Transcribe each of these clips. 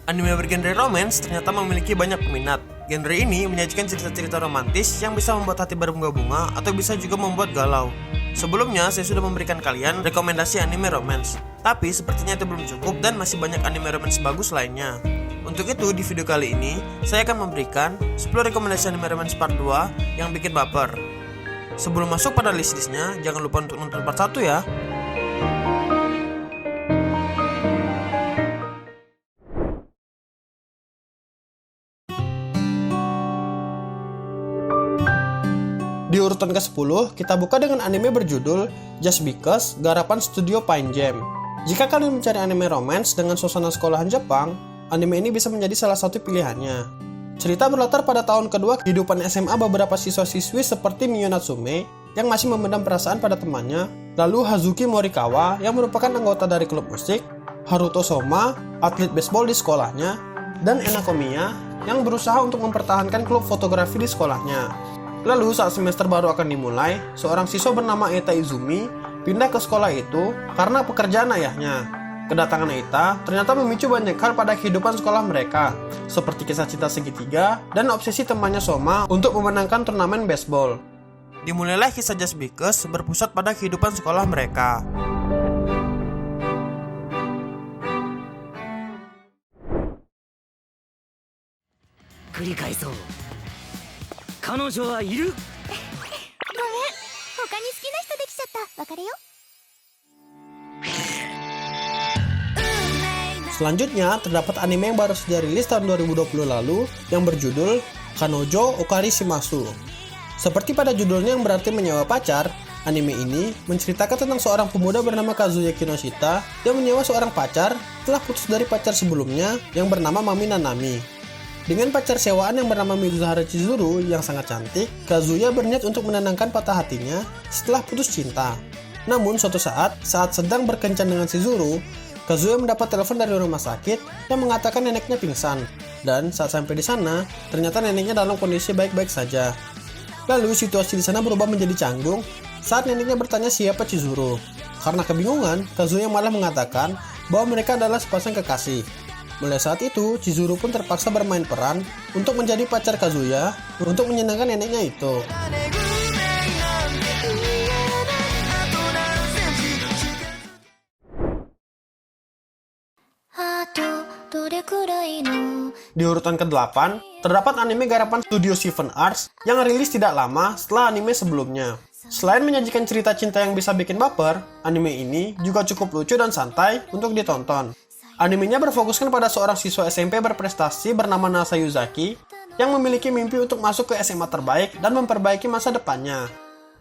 Anime bergenre romance ternyata memiliki banyak peminat. Genre ini menyajikan cerita-cerita romantis yang bisa membuat hati berbunga-bunga atau bisa juga membuat galau. Sebelumnya, saya sudah memberikan kalian rekomendasi anime romance. Tapi sepertinya itu belum cukup dan masih banyak anime romance bagus lainnya. Untuk itu, di video kali ini, saya akan memberikan 10 rekomendasi anime romance part 2 yang bikin baper. Sebelum masuk pada list-listnya, jangan lupa untuk nonton part 1 ya. Di urutan ke-10, kita buka dengan anime berjudul Just Because, garapan studio Pine Jam. Jika kalian mencari anime romance dengan suasana sekolahan Jepang, anime ini bisa menjadi salah satu pilihannya. Cerita berlatar pada tahun kedua kehidupan SMA beberapa siswa-siswi seperti Miyu Natsume yang masih memendam perasaan pada temannya, lalu Hazuki Morikawa yang merupakan anggota dari klub musik, Haruto Soma, atlet baseball di sekolahnya, dan Enako Miya yang berusaha untuk mempertahankan klub fotografi di sekolahnya. Lalu saat semester baru akan dimulai, seorang siswa bernama Eita Izumi pindah ke sekolah itu karena pekerjaan ayahnya. Kedatangan Eita ternyata memicu banyak hal pada kehidupan sekolah mereka, seperti kisah cinta segitiga dan obsesi temannya Soma untuk memenangkan turnamen baseball. Dimulailah kisah Just Because berpusat pada kehidupan sekolah mereka. Selanjutnya, terdapat anime yang baru saja rilis tahun 2020 lalu yang berjudul Kanojo Okari Shimasu. Seperti pada judulnya yang berarti menyewa pacar, anime ini menceritakan tentang seorang pemuda bernama Kazuya Kinoshita yang menyewa seorang pacar setelah putus dari pacar sebelumnya yang bernama Mami Nanami. Dengan pacar sewaan yang bernama Mizuhara Chizuru yang sangat cantik, Kazuya berniat untuk menenangkan patah hatinya setelah putus cinta. Namun suatu saat sedang berkencan dengan Chizuru, Kazuya mendapat telepon dari rumah sakit yang mengatakan neneknya pingsan. Dan saat sampai di sana, ternyata neneknya dalam kondisi baik-baik saja. Lalu situasi di sana berubah menjadi canggung saat neneknya bertanya siapa Chizuru. Karena kebingungan, Kazuya malah mengatakan bahwa mereka adalah sepasang kekasih. Mulai saat itu, Chizuru pun terpaksa bermain peran untuk menjadi pacar Kazuya untuk menyenangkan neneknya itu. Di urutan ke-8, terdapat anime garapan Studio 7 Arts yang rilis tidak lama setelah anime sebelumnya. Selain menyajikan cerita cinta yang bisa bikin baper, anime ini juga cukup lucu dan santai untuk ditonton. Animenya berfokuskan pada seorang siswa SMP berprestasi bernama Nasa Yuzaki yang memiliki mimpi untuk masuk ke SMA terbaik dan memperbaiki masa depannya.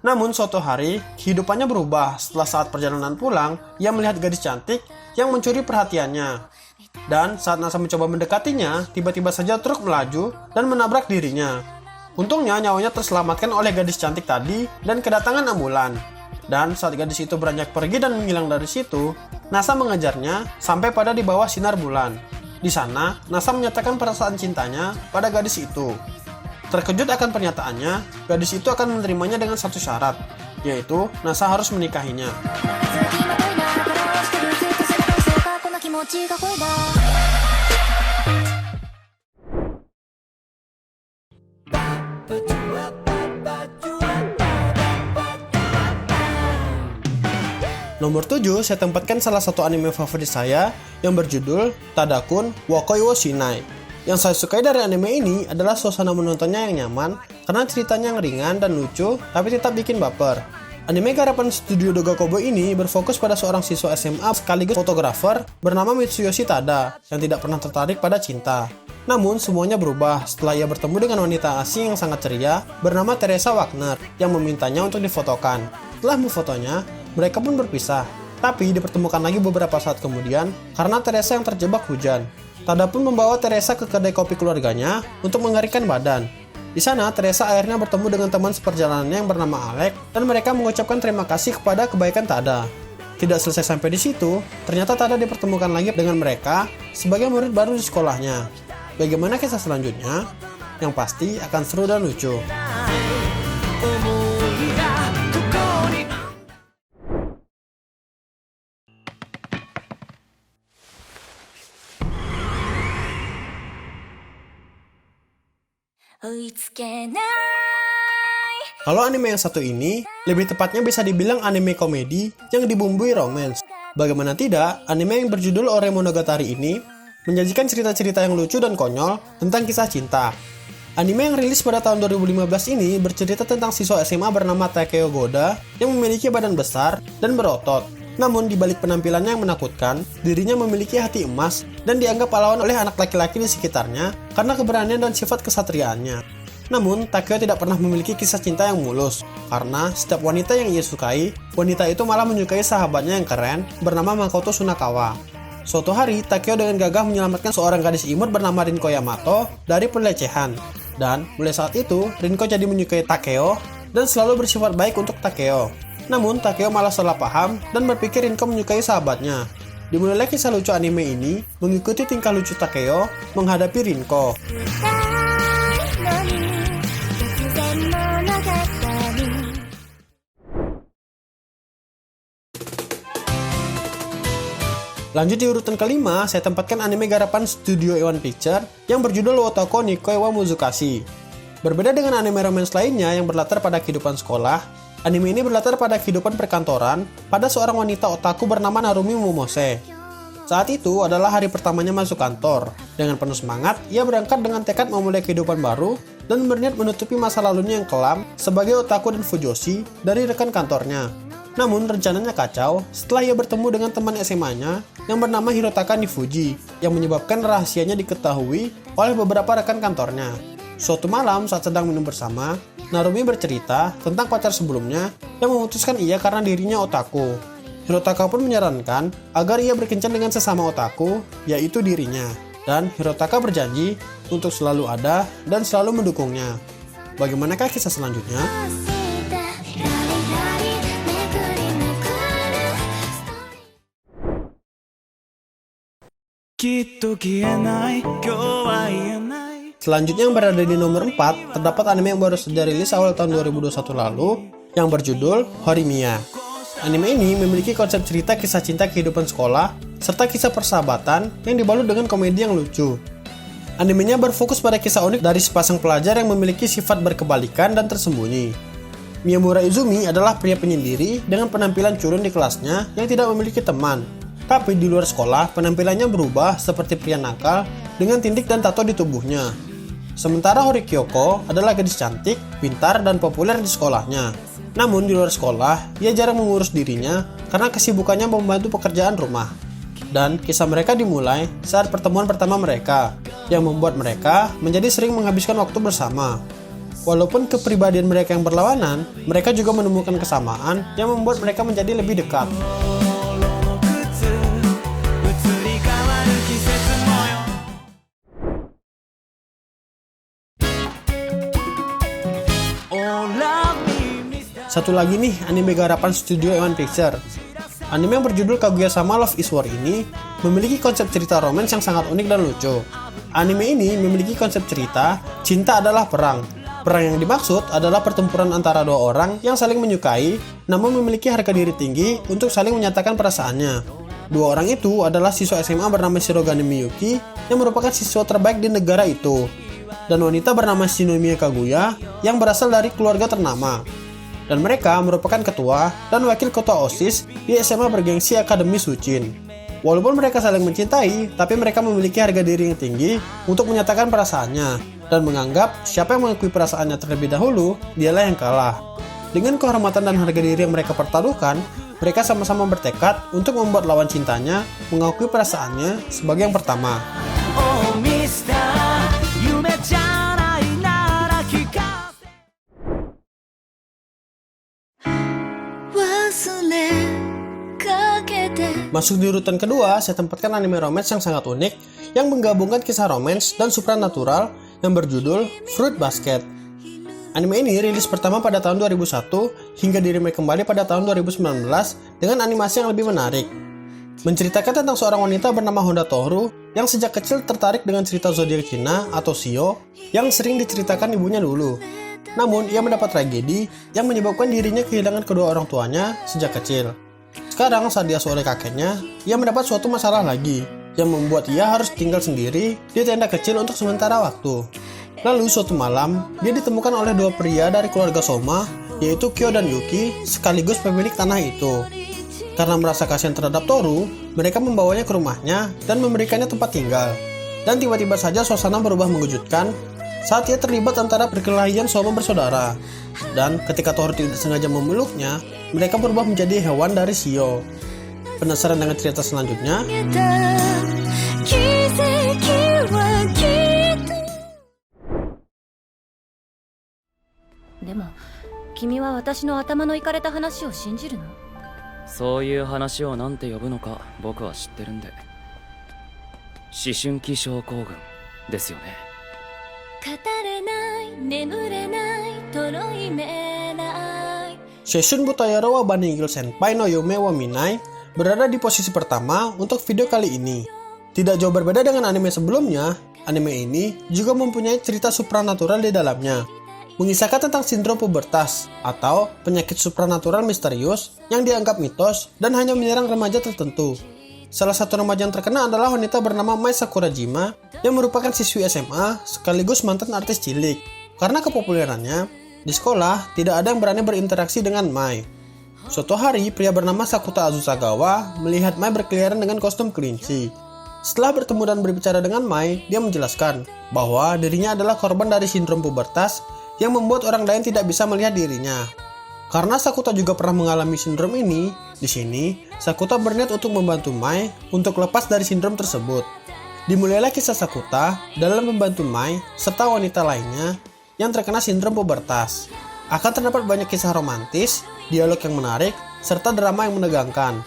Namun suatu hari, kehidupannya berubah setelah saat perjalanan pulang, ia melihat gadis cantik yang mencuri perhatiannya. Dan saat Nasa mencoba mendekatinya, tiba-tiba saja truk melaju dan menabrak dirinya. Untungnya nyawanya terselamatkan oleh gadis cantik tadi dan kedatangan ambulan. Dan saat gadis itu beranjak pergi dan menghilang dari situ, Nasa mengejarnya sampai pada di bawah sinar bulan. Di sana, Nasa menyatakan perasaan cintanya pada gadis itu. Terkejut akan pernyataannya, gadis itu akan menerimanya dengan satu syarat, yaitu Nasa harus menikahinya. Nomor 7, saya tempatkan salah satu anime favorit saya yang berjudul Tadakun Wakoi wo Shinai. Yang saya sukai dari anime ini adalah suasana menontonnya yang nyaman karena ceritanya yang ringan dan lucu tapi tetap bikin baper. Anime garapan Studio Doga Kobo ini berfokus pada seorang siswa SMA sekaligus fotografer bernama Mitsuyoshi Tada yang tidak pernah tertarik pada cinta. Namun semuanya berubah setelah ia bertemu dengan wanita asing yang sangat ceria bernama Teresa Wagner yang memintanya untuk difotokan. Setelah memfotonya, mereka pun berpisah. Tapi dipertemukan lagi beberapa saat kemudian karena Teresa yang terjebak hujan. Tada pun membawa Teresa ke kedai kopi keluarganya untuk mengeringkan badan. Di sana, Teresa akhirnya bertemu dengan teman seperjalanannya yang bernama Alex dan mereka mengucapkan terima kasih kepada kebaikan Tada. Tidak selesai sampai di situ, ternyata Tada dipertemukan lagi dengan mereka sebagai murid baru di sekolahnya. Bagaimana kisah selanjutnya? Yang pasti akan seru dan lucu. Kalau anime yang satu ini, lebih tepatnya bisa dibilang anime komedi yang dibumbui romance. Bagaimana tidak, anime yang berjudul Ore Monogatari ini menyajikan cerita-cerita yang lucu dan konyol tentang kisah cinta. Anime yang rilis pada tahun 2015 ini bercerita tentang siswa SMA bernama Takeo Goda yang memiliki badan besar dan berotot. Namun di balik penampilannya yang menakutkan, dirinya memiliki hati emas dan dianggap pahlawan oleh anak laki-laki di sekitarnya karena keberanian dan sifat kesatriaannya. Namun, Takeo tidak pernah memiliki kisah cinta yang mulus, karena setiap wanita yang ia sukai, wanita itu malah menyukai sahabatnya yang keren bernama Makoto Sunakawa. Suatu hari, Takeo dengan gagah menyelamatkan seorang gadis imut bernama Rinko Yamato dari pelecehan. Dan mulai saat itu, Rinko jadi menyukai Takeo dan selalu bersifat baik untuk Takeo. Namun, Takeo malah salah paham dan berpikir Rinko menyukai sahabatnya. Dimulai kisah lucu anime ini mengikuti tingkah lucu Takeo menghadapi Rinko. Lanjut di urutan kelima, saya tempatkan anime garapan Studio A1 Picture yang berjudul Wotoko Nikoi wa Muzukashi. Berbeda dengan anime romance lainnya yang berlatar pada kehidupan sekolah, anime ini berlatar pada kehidupan perkantoran pada seorang wanita otaku bernama Narumi Momose. Saat itu adalah hari pertamanya masuk kantor. Dengan penuh semangat, ia berangkat dengan tekad memulai kehidupan baru dan berniat menutupi masa lalunya yang kelam sebagai otaku dan fujoshi dari rekan kantornya. Namun rencananya kacau setelah ia bertemu dengan teman SMA-nya yang bernama Hirotaka Nifuji yang menyebabkan rahasianya diketahui oleh beberapa rekan kantornya. Suatu malam saat sedang minum bersama, Narumi bercerita tentang pacar sebelumnya yang memutuskan ia karena dirinya otaku. Hirotaka pun menyarankan agar ia berkencan dengan sesama otaku, yaitu dirinya. Dan Hirotaka berjanji untuk selalu ada dan selalu mendukungnya. Bagaimanakah kisah selanjutnya? Selanjutnya yang berada di nomor 4, terdapat anime yang baru saja rilis awal tahun 2021 lalu yang berjudul Horimiya. Anime ini memiliki konsep cerita kisah cinta kehidupan sekolah serta kisah persahabatan yang dibalut dengan komedi yang lucu. Animenya berfokus pada kisah unik dari sepasang pelajar yang memiliki sifat berkebalikan dan tersembunyi. Miyamura Izumi adalah pria penyendiri dengan penampilan culun di kelasnya yang tidak memiliki teman. Tapi di luar sekolah, penampilannya berubah seperti pria nakal dengan tindik dan tato di tubuhnya. Sementara Hori Kyoko adalah gadis cantik, pintar, dan populer di sekolahnya. Namun di luar sekolah, ia jarang mengurus dirinya karena kesibukannya membantu pekerjaan rumah. Dan kisah mereka dimulai saat pertemuan pertama mereka, yang membuat mereka menjadi sering menghabiskan waktu bersama. Walaupun kepribadian mereka yang berlawanan, mereka juga menemukan kesamaan yang membuat mereka menjadi lebih dekat. Satu lagi nih, anime garapan Studio A1 Picture. Anime yang berjudul Kaguya-sama Love is War ini memiliki konsep cerita romance yang sangat unik dan lucu. Anime ini memiliki konsep cerita, cinta adalah perang. Perang yang dimaksud adalah pertempuran antara dua orang yang saling menyukai, namun memiliki harga diri tinggi untuk saling menyatakan perasaannya. Dua orang itu adalah siswa SMA bernama Shirogane Miyuki yang merupakan siswa terbaik di negara itu, dan wanita bernama Shinomiya Kaguya yang berasal dari keluarga ternama. Dan mereka merupakan ketua dan wakil ketua OSIS di SMA bergengsi Akademi Suchin. Walaupun mereka saling mencintai, tapi mereka memiliki harga diri yang tinggi untuk menyatakan perasaannya dan menganggap siapa yang mengakui perasaannya terlebih dahulu, dialah yang kalah. Dengan kehormatan dan harga diri yang mereka pertaruhkan, mereka sama-sama bertekad untuk membuat lawan cintanya mengakui perasaannya sebagai yang pertama. Masuk di urutan kedua, saya tempatkan anime romance yang sangat unik yang menggabungkan kisah romance dan supranatural yang berjudul Fruit Basket. Anime ini rilis pertama pada tahun 2001 hingga di-remake kembali pada tahun 2019 dengan animasi yang lebih menarik. Menceritakan tentang seorang wanita bernama Honda Tohru yang sejak kecil tertarik dengan cerita zodiak Cina atau Shio yang sering diceritakan ibunya dulu. Namun, ia mendapat tragedi yang menyebabkan dirinya kehilangan kedua orang tuanya sejak kecil. Sekarang saat diasuh oleh kakeknya, ia mendapat suatu masalah lagi yang membuat ia harus tinggal sendiri di tenda kecil untuk sementara waktu. Lalu suatu malam, dia ditemukan oleh dua pria dari keluarga Soma, yaitu Kyo dan Yuki, sekaligus pemilik tanah itu. Karena merasa kasihan terhadap Toru, mereka membawanya ke rumahnya dan memberikannya tempat tinggal. Dan tiba-tiba saja suasana berubah mengejutkan saat ia terlibat antara perkelahian Soma bersaudara. Dan ketika Toru tidak sengaja memeluknya, mereka berubah menjadi hewan dari Shio. Penasaran dengan cerita selanjutnya? でも君は私の頭のいかれた話を信じるの？そういう話をなんて呼ぶのか僕は知ってるんで。思春期症候群ですよね。語れない眠れないとろいめない。 Seishun Butayaro wa Banigil Senpai no Yume wa Minai berada di posisi pertama untuk video kali ini. Tidak jauh berbeda dengan anime sebelumnya, anime ini juga mempunyai cerita supranatural di dalamnya. Mengisahkan tentang sindrom pubertas atau penyakit supranatural misterius yang dianggap mitos dan hanya menyerang remaja tertentu. Salah satu remaja yang terkena adalah wanita bernama Mai Sakurajima yang merupakan siswi SMA sekaligus mantan artis cilik. Karena kepopulerannya, di sekolah tidak ada yang berani berinteraksi dengan Mai. Suatu hari, pria bernama Sakuta Azusagawa melihat Mai berkeliaran dengan kostum kelinci. Setelah bertemu dan berbicara dengan Mai, dia menjelaskan bahwa dirinya adalah korban dari sindrom pubertas yang membuat orang lain tidak bisa melihat dirinya. Karena Sakuta juga pernah mengalami sindrom ini, di sini Sakuta berniat untuk membantu Mai untuk lepas dari sindrom tersebut. Dimulailah kisah Sakuta dalam membantu Mai serta wanita lainnya yang terkena sindrom pubertas. Akan terdapat banyak kisah romantis, dialog yang menarik, serta drama yang menegangkan.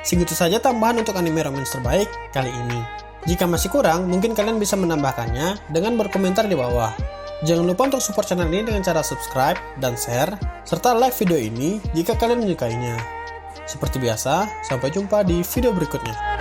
Segitu saja tambahan untuk anime romance terbaik kali ini. Jika masih kurang, mungkin kalian bisa menambahkannya dengan berkomentar di bawah. Jangan lupa untuk support channel ini dengan cara subscribe dan share, serta like video ini jika kalian menyukainya. Seperti biasa, sampai jumpa di video berikutnya.